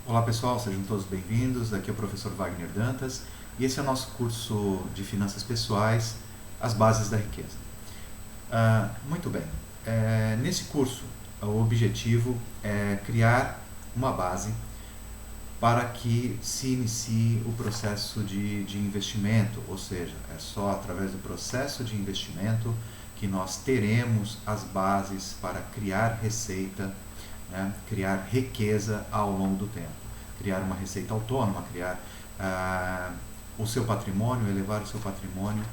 Olá pessoal, sejam todos bem-vindos. Aqui é o professor Wagner Dantas e esse é o nosso curso de Finanças Pessoais, as bases da riqueza. Muito bem, nesse curso o objetivo é criar uma base para que se inicie o processo de investimento, ou seja, é só através do processo de investimento que nós teremos as bases para criar receita, né, criar riqueza ao longo do tempo, criar uma receita autônoma, criar o seu patrimônio, elevar o seu patrimônio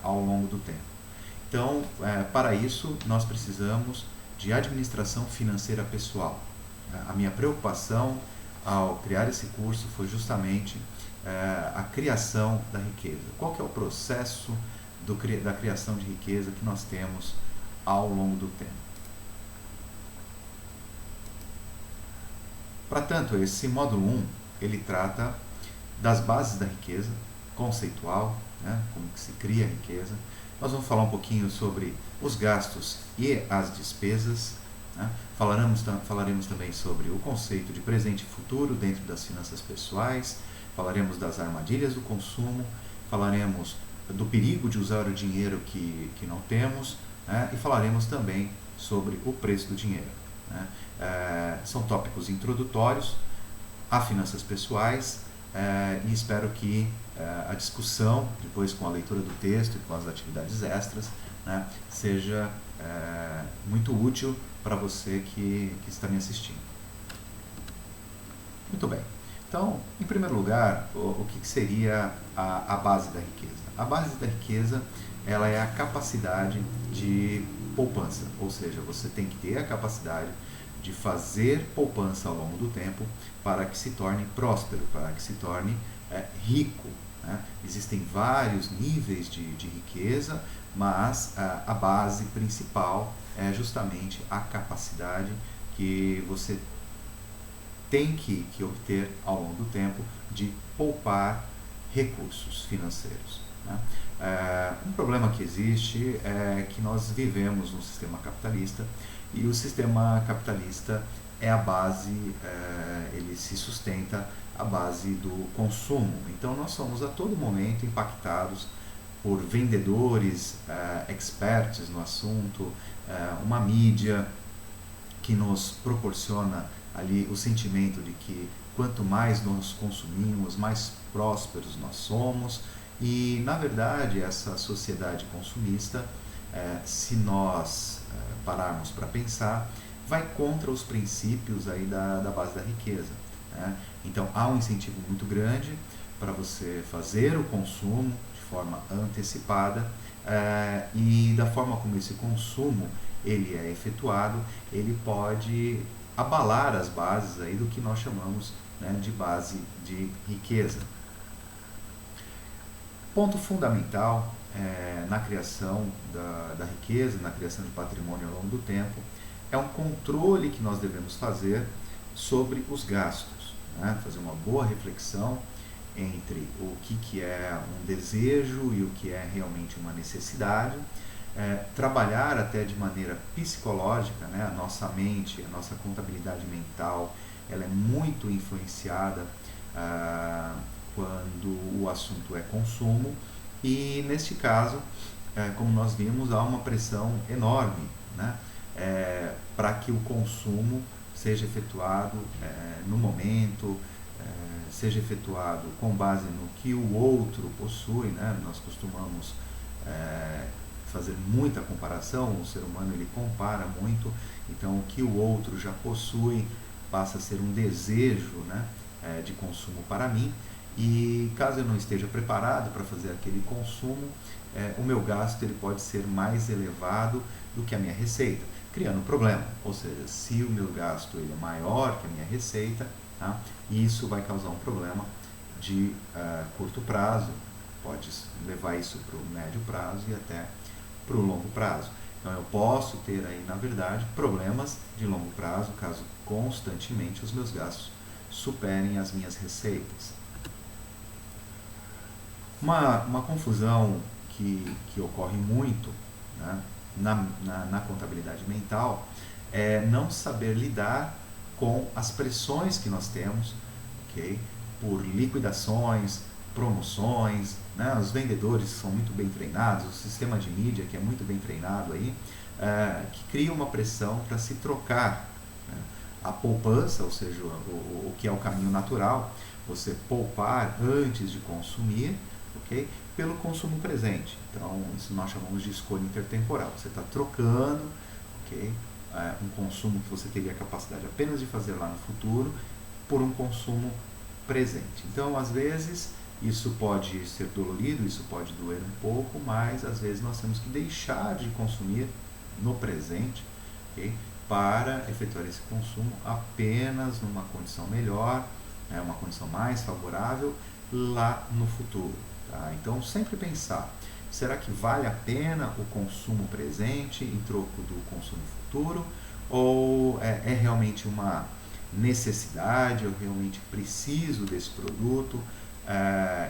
ao longo do tempo. Então, para isso, nós precisamos de administração financeira pessoal. A minha preocupação ao criar esse curso foi justamente a criação da riqueza. Qual que é o processo da criação de riqueza que nós temos ao longo do tempo? Para tanto, esse módulo 1, ele trata das bases da riqueza, conceitual, né, como que se cria a riqueza. Nós vamos falar um pouquinho sobre os gastos e as despesas, né? Falaremos também sobre o conceito de presente e futuro dentro das finanças pessoais, falaremos das armadilhas do consumo, falaremos do perigo de usar o dinheiro que não temos, né? E falaremos também sobre o preço do dinheiro, né? São tópicos introdutórios a finanças pessoais e espero que a discussão, depois com a leitura do texto e com as atividades extras, né, seja muito útil para você que está me assistindo. Muito bem. Então, em primeiro lugar, o que seria a base da riqueza? A base da riqueza, ela é a capacidade de poupança, ou seja, você tem que ter a capacidade de fazer poupança ao longo do tempo para que se torne próspero, para que se torne rico, né? Existem vários níveis de riqueza, mas a base principal é justamente a capacidade que você tem que obter ao longo do tempo de poupar recursos financeiros, né? Um problema que existe é que nós vivemos num sistema capitalista e o sistema capitalista é a base, ele se sustenta à base do consumo. Então nós somos a todo momento impactados por vendedores, experts no assunto, uma mídia que nos proporciona ali o sentimento de que quanto mais nós consumimos, mais prósperos nós somos. E na verdade essa sociedade consumista, se nós pararmos para pensar, vai contra os princípios aí da base da riqueza, né? Então há um incentivo muito grande para você fazer o consumo de forma antecipada, e da forma como esse consumo ele é efetuado, ele pode abalar as bases aí do que nós chamamos, né, de base de riqueza. Ponto fundamental na criação da riqueza, na criação de patrimônio ao longo do tempo, é um controle que nós devemos fazer sobre os gastos, né? Fazer uma boa reflexão entre o que é um desejo e o que é realmente uma necessidade, trabalhar até de maneira psicológica, né? A nossa mente, a nossa contabilidade mental, ela é muito influenciada quando o assunto é consumo e neste caso, como nós vimos, há uma pressão enorme, né, para que o consumo seja efetuado no momento, seja efetuado com base no que o outro possui, né? Nós costumamos fazer muita comparação, o ser humano ele compara muito, então o que o outro já possui passa a ser um desejo, né, de consumo para mim. E caso eu não esteja preparado para fazer aquele consumo, o meu gasto ele pode ser mais elevado do que a minha receita, criando um problema. Ou seja, se o meu gasto ele é maior que a minha receita, tá, isso vai causar um problema de curto prazo, pode levar isso para o médio prazo e até para o longo prazo. Então eu posso ter aí, na verdade, problemas de longo prazo caso constantemente os meus gastos superem as minhas receitas. Uma confusão que ocorre muito, né, na contabilidade mental é não saber lidar com as pressões que nós temos, ok? Por liquidações, promoções, né? Os vendedores são muito bem treinados, o sistema de mídia que é muito bem treinado aí, que cria uma pressão para se trocar, né? A poupança, ou seja, o que é o caminho natural, você poupar antes de consumir, ok? Pelo consumo presente. Então, isso nós chamamos de escolha intertemporal. Você está trocando, ok? Um consumo que você teria a capacidade apenas de fazer lá no futuro por um consumo presente. Então, às vezes, isso pode ser dolorido, isso pode doer um pouco, mas às vezes nós temos que deixar de consumir no presente, okay? Para efetuar esse consumo apenas numa condição melhor, uma condição mais favorável lá no futuro. Tá? Então, sempre pensar, será que vale a pena o consumo presente em troco do consumo futuro? Ou é realmente uma necessidade, eu realmente preciso desse produto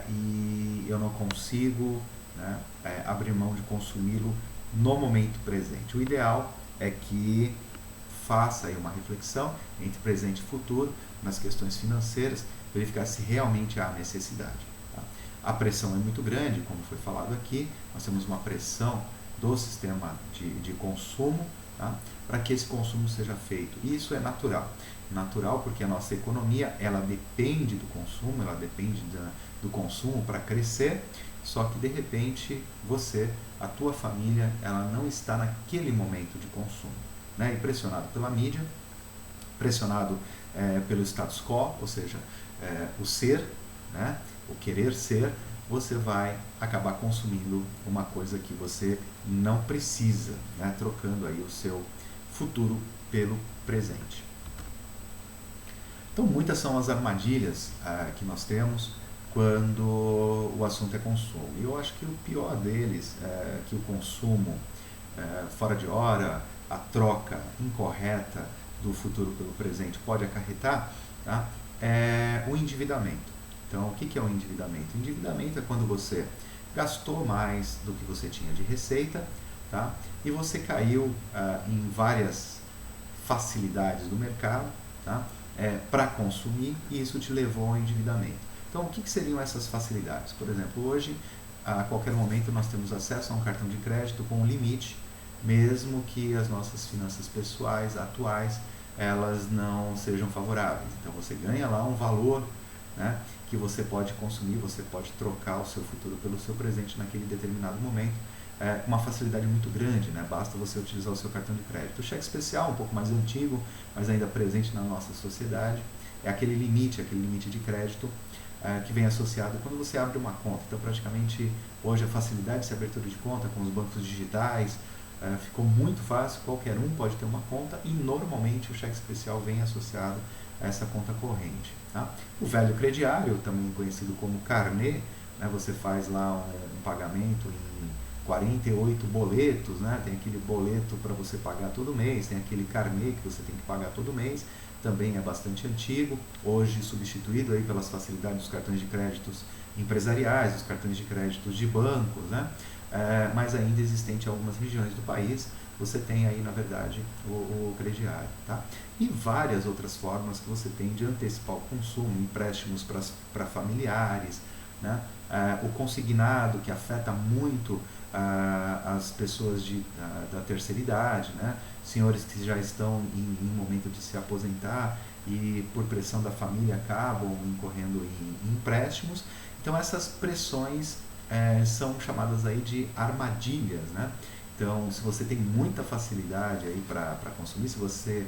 e eu não consigo, né, abrir mão de consumi-lo no momento presente? O ideal é que faça aí uma reflexão entre presente e futuro nas questões financeiras, verificar se realmente há necessidade. Tá? A pressão é muito grande, como foi falado aqui, nós temos uma pressão do sistema de consumo, tá? Para que esse consumo seja feito. E isso é natural. Natural porque a nossa economia, ela depende do consumo, ela depende do consumo para crescer, só que de repente você, a tua família, ela não está naquele momento de consumo, né? E pressionado pela mídia, pressionado pelo status quo, ou seja, o ser, né? O querer ser, você vai acabar consumindo uma coisa que você não precisa, né? Trocando aí o seu futuro pelo presente. Então, muitas são as armadilhas que nós temos quando o assunto é consumo. E eu acho que o pior deles é que o consumo fora de hora, a troca incorreta do futuro pelo presente pode acarretar, tá? É o endividamento. Então, o que é o endividamento? O endividamento é quando você gastou mais do que você tinha de receita, tá? E você caiu em várias facilidades do mercado, tá? Para consumir, e isso te levou ao endividamento. Então, o que seriam essas facilidades? Por exemplo, hoje, a qualquer momento, nós temos acesso a um cartão de crédito com um limite, mesmo que as nossas finanças pessoais atuais elas não sejam favoráveis. Então, você ganha lá um valor, né, que você pode consumir, você pode trocar o seu futuro pelo seu presente naquele determinado momento. Uma facilidade muito grande, né? Basta você utilizar o seu cartão de crédito. O cheque especial, um pouco mais antigo, mas ainda presente na nossa sociedade, é aquele limite de crédito que vem associado quando você abre uma conta. Então, praticamente, hoje a facilidade de ser abertura de conta com os bancos digitais ficou muito fácil, qualquer um pode ter uma conta e normalmente o cheque especial vem associado a essa conta corrente. Tá? O velho crediário, também conhecido como carnê, né? Você faz lá um pagamento em 48 boletos, né? Tem aquele boleto para você pagar todo mês, tem aquele carnê que você tem que pagar todo mês, também é bastante antigo, hoje substituído aí pelas facilidades dos cartões de créditos empresariais, os cartões de créditos de bancos, né? Mas ainda existente em algumas regiões do país, você tem aí, na verdade, o crediário, tá? E várias outras formas que você tem de antecipar o consumo, empréstimos para familiares, né? O consignado, que afeta muito as pessoas da terceira idade, né? Senhores que já estão em momento de se aposentar e por pressão da família acabam incorrendo em empréstimos. Então essas pressões são chamadas aí de armadilhas, né? Então, se você tem muita facilidade aí para consumir, se você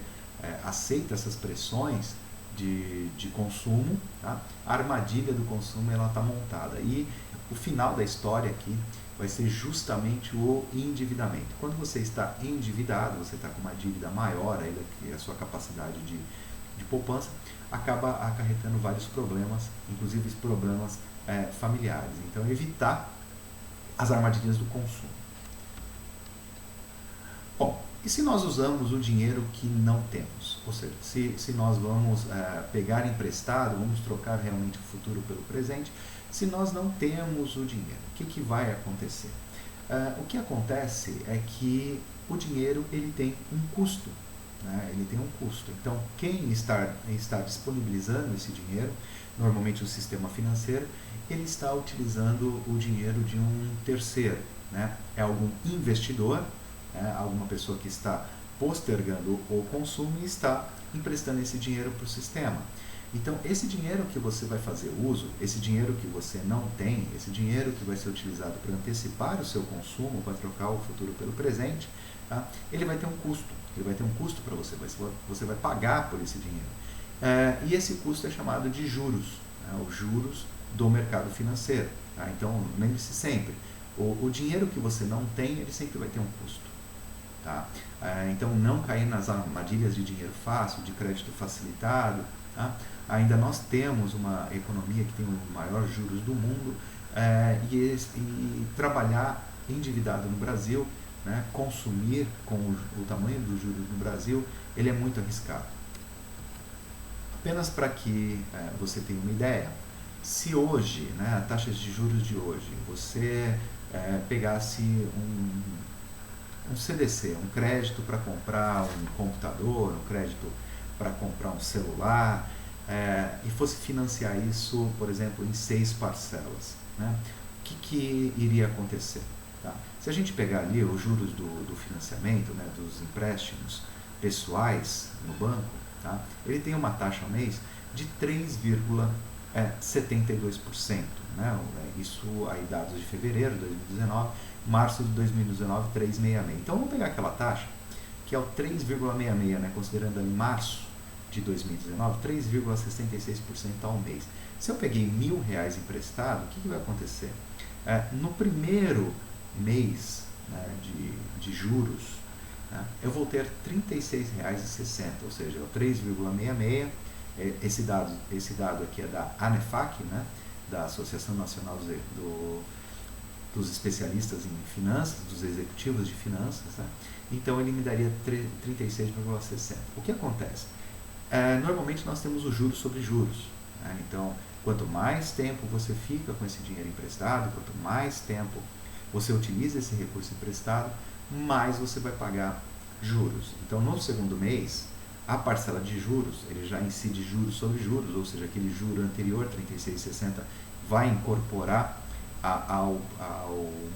aceita essas pressões de consumo, tá? A armadilha do consumo ela está montada. E o final da história aqui vai ser justamente o endividamento. Quando você está endividado, você está com uma dívida maior aí do que a sua capacidade de poupança, acaba acarretando vários problemas, inclusive problemas familiares. Então, evitar as armadilhas do consumo. Bom, e se nós usamos o dinheiro que não temos? Ou seja, se nós vamos pegar emprestado, vamos trocar realmente o futuro pelo presente, se nós não temos o dinheiro, o que vai acontecer? O que acontece é que o dinheiro ele tem um custo, né? Ele tem um custo. Então, quem está disponibilizando esse dinheiro, normalmente o sistema financeiro, ele está utilizando o dinheiro de um terceiro, né? É algum investidor, né? Alguma pessoa que está postergando o consumo e está emprestando esse dinheiro para o sistema. Então, esse dinheiro que você vai fazer uso, esse dinheiro que você não tem, esse dinheiro que vai ser utilizado para antecipar o seu consumo, para trocar o futuro pelo presente, tá? Ele vai ter um custo. Ele vai ter um custo para você, você vai pagar por esse dinheiro. E esse custo é chamado de juros, né? Os juros do mercado financeiro. Tá? Então, lembre-se sempre, o dinheiro que você não tem, ele sempre vai ter um custo. Tá? Então, não cair nas armadilhas de dinheiro fácil, de crédito facilitado. Tá? Ainda nós temos uma economia que tem os maiores juros do mundo, e trabalhar endividado no Brasil, né, consumir com o tamanho dos juros no Brasil, ele é muito arriscado. Apenas para que você tenha uma ideia, se hoje, né, a taxa de juros de hoje, você pegasse um CDC, um crédito para comprar um computador, um crédito para comprar um celular, e fosse financiar isso, por exemplo, em 6 parcelas, né? O que iria acontecer? Tá? Se a gente pegar ali os juros do financiamento, né, dos empréstimos pessoais no banco, tá? Ele tem uma taxa ao mês de 3,72%. Né? Isso aí dados de fevereiro de 2019, março de 2019, 3,66%. Então vamos pegar aquela taxa, que é o 3,66%, né, considerando ali março de 2019, 3,66% ao mês. Se eu peguei R$1.000 emprestado, o que vai acontecer? No primeiro mês, né, de juros, né, eu vou ter R$36,60, ou seja, o 3,66%. Esse dado aqui é da ANEFAC, né, da Associação Nacional dos Especialistas em Finanças, dos Executivos de Finanças, né? Então ele me daria 36,60. O que acontece? Normalmente nós temos os juros sobre juros, né? Então, quanto mais tempo você fica com esse dinheiro emprestado, quanto mais tempo você utiliza esse recurso emprestado, mais você vai pagar juros. Então, no segundo mês, a parcela de juros, ele já incide juros sobre juros, ou seja, aquele juro anterior, 36,60, vai incorporar ao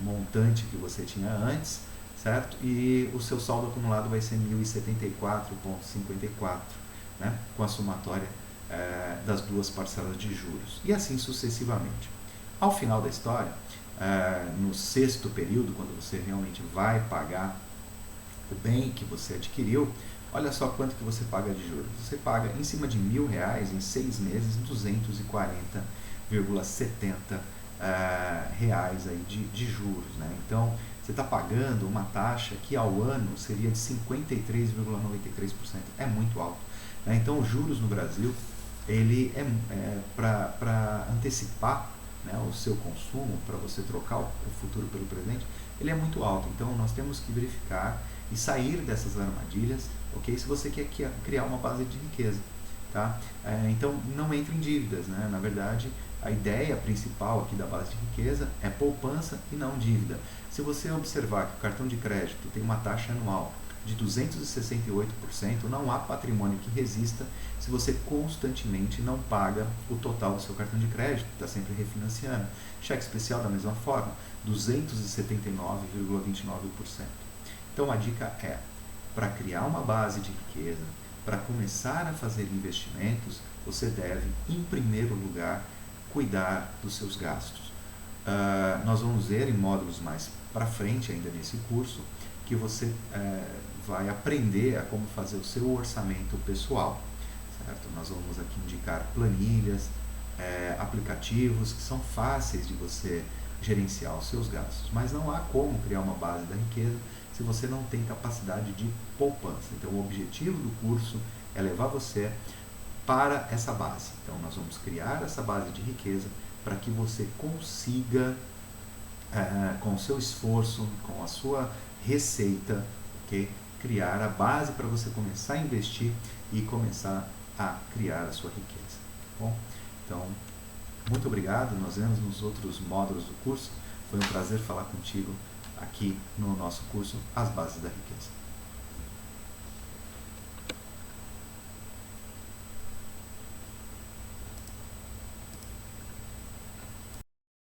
montante que você tinha antes, certo? E o seu saldo acumulado vai ser 1.074,54, né? Com a somatória das duas parcelas de juros, e assim sucessivamente. Ao final da história, no sexto período, quando você realmente vai pagar o bem que você adquiriu, olha só quanto que você paga de juros. Você paga em cima de R$1.000 em 6 meses, 240,70 reais aí de juros, né? Então, você está pagando uma taxa que ao ano seria de 53,93%. É muito alto, né? Então, os juros no Brasil, ele para antecipar, né, o seu consumo, para você trocar o futuro pelo presente, ele é muito alto. Então, nós temos que verificar e sair dessas armadilhas, ok? Se você quer criar uma base de riqueza, tá? Então, não entre em dívidas, né? Na verdade, a ideia principal aqui da base de riqueza é poupança e não dívida. Se você observar que o cartão de crédito tem uma taxa anual de 268%, não há patrimônio que resista se você constantemente não paga o total do seu cartão de crédito, está sempre refinanciando. Cheque especial da mesma forma, 279,29%. Então a dica é, para criar uma base de riqueza, para começar a fazer investimentos, você deve, em primeiro lugar, cuidar dos seus gastos. Nós vamos ver em módulos mais para frente ainda nesse curso, que você vai aprender a como fazer o seu orçamento pessoal, certo? Nós vamos aqui indicar planilhas, aplicativos que são fáceis de você gerenciar os seus gastos, mas não há como criar uma base da riqueza se você não tem capacidade de poupança. Então, o objetivo do curso é levar você para essa base. Então, nós vamos criar essa base de riqueza para que você consiga, com o seu esforço, com a sua receita, okay, criar a base para você começar a investir e começar a criar a sua riqueza. Bom, então, muito obrigado. Nós vemos nos outros módulos do curso. Foi um prazer falar contigo aqui no nosso curso As Bases da Riqueza.